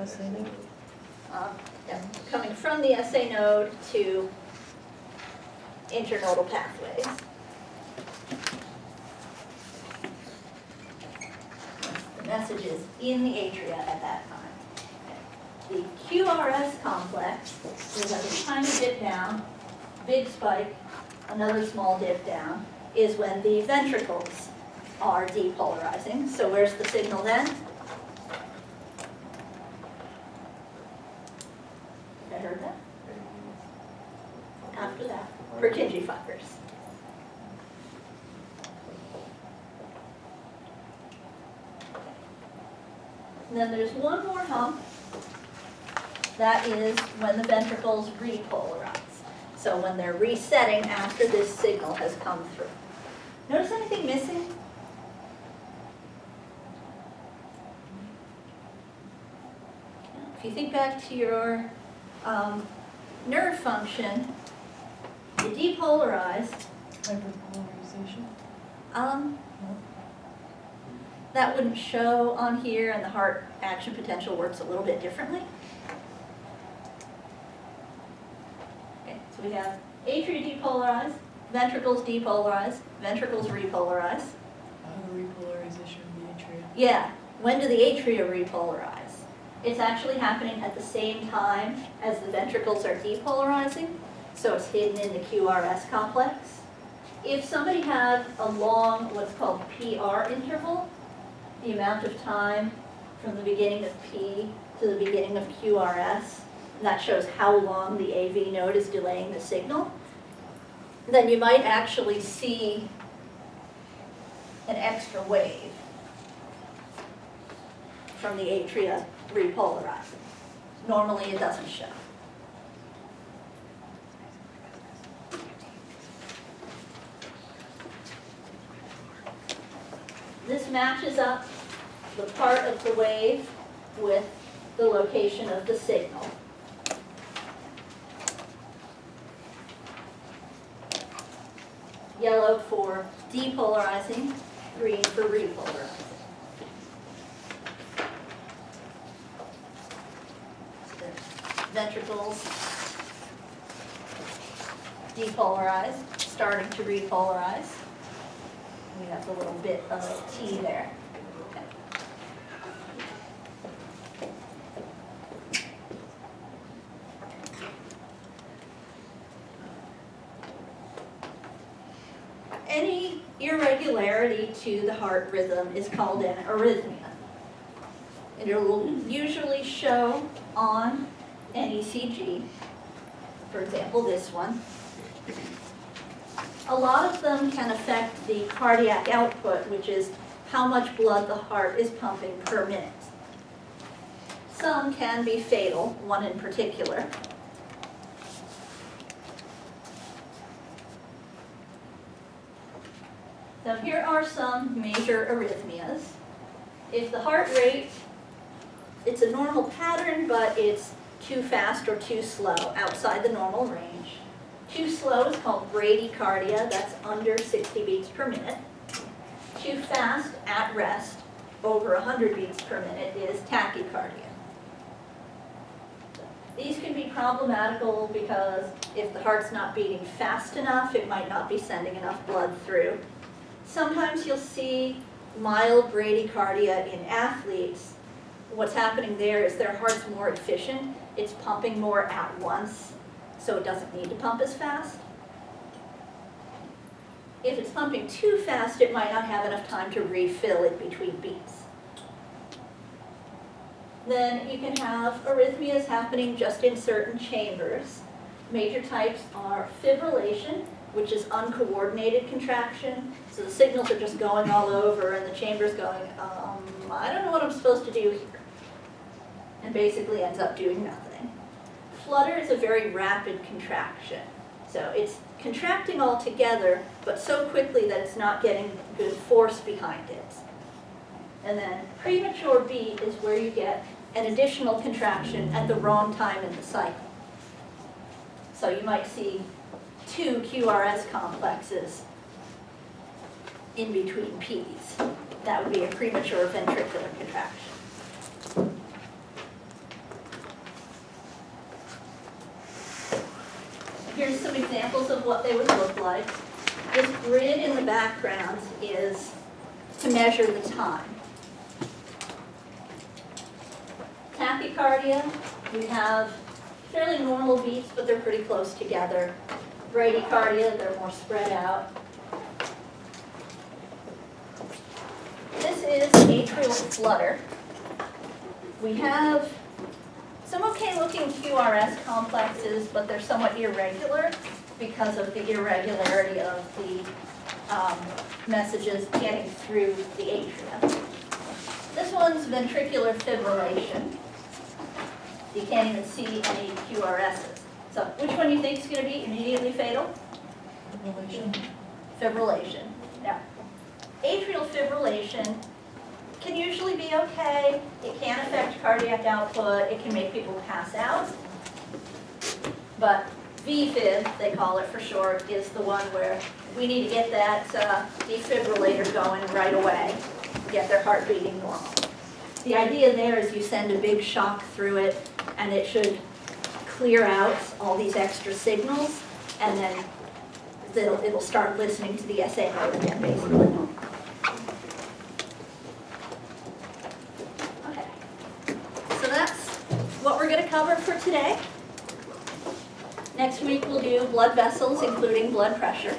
SA node? Yeah, coming from the SA node to internodal pathways. The message is in the atria at that time. The QRS complex is a tiny dip down, big spike, another small dip down, is when the ventricles are depolarizing. So where's the signal then? I heard that? After that, Purkinje fibers. And then there's one more hump. That is when the ventricles repolarize. So when they're resetting after this signal has come through. Notice anything missing? If you think back to your nerve function, you depolarize. Hyperpolarization? That wouldn't show on here, and the heart action potential works a little bit differently. Okay, so we have atria depolarize, ventricles depolarize, ventricles repolarize. The repolarization of the atria. Yeah, when do the atria repolarize? It's actually happening at the same time as the ventricles are depolarizing, so it's hidden in the QRS complex. If somebody had a long, what's called PR interval, the amount of time from the beginning of P to the beginning of QRS, and that shows how long the AV node is delaying the signal, then you might actually see an extra wave from the atria repolarizing. Normally it doesn't show. This matches up the part of the wave with the location of the signal. Yellow for depolarizing, green for repolarizing. Ventricles depolarized, starting to repolarize. We have the little bit of T there. Okay. Any irregularity to the heart rhythm is called an arrhythmia. And it will usually show on an ECG, for example, this one. A lot of them can affect the cardiac output, which is how much blood the heart is pumping per minute. Some can be fatal, one in particular. Now here are some major arrhythmias. If the heart rate, it's a normal pattern, but it's too fast or too slow, outside the normal range. Too slow is called bradycardia, that's under 60 beats per minute. Too fast, at rest, over 100 beats per minute is tachycardia. These can be problematical because if the heart's not beating fast enough, it might not be sending enough blood through. Sometimes you'll see mild bradycardia in athletes. What's happening there is their heart's more efficient. It's pumping more at once, so it doesn't need to pump as fast. If it's pumping too fast, it might not have enough time to refill it between beats. Then you can have arrhythmias happening just in certain chambers. Major types are fibrillation, which is uncoordinated contraction. So the signals are just going all over and the chamber's going, I don't know what I'm supposed to do here. And basically ends up doing nothing. Flutter is a very rapid contraction. So it's contracting all together, but so quickly that it's not getting good force behind it. And then premature beat is where you get an additional contraction at the wrong time in the cycle. So you might see 2 QRS complexes in between Ps. That would be a premature ventricular contraction. here's some examples of what they would look like. This grid in the background is to measure the time. Tachycardia, we have fairly normal beats, but they're pretty close together. Bradycardia, they're more spread out. This is atrial flutter. We have some okay looking QRS complexes, but they're somewhat irregular because of the irregularity of the messages getting through the atria. This one's ventricular fibrillation. You can't even see any QRSs. So which one do you think is going to be immediately fatal? Fibrillation. Fibrillation. Now, atrial fibrillation can usually be okay. It can affect cardiac output. It can make people pass out. But VFib, they call it for short, is the one where we need to get that defibrillator going right away, get their heart beating normal. The idea there is you send a big shock through it, and it should clear out all these extra signals, and then it'll start listening to the SA mode again, basically. Okay, so that's what we're going to cover for today. Next week we'll do blood vessels, including blood pressure.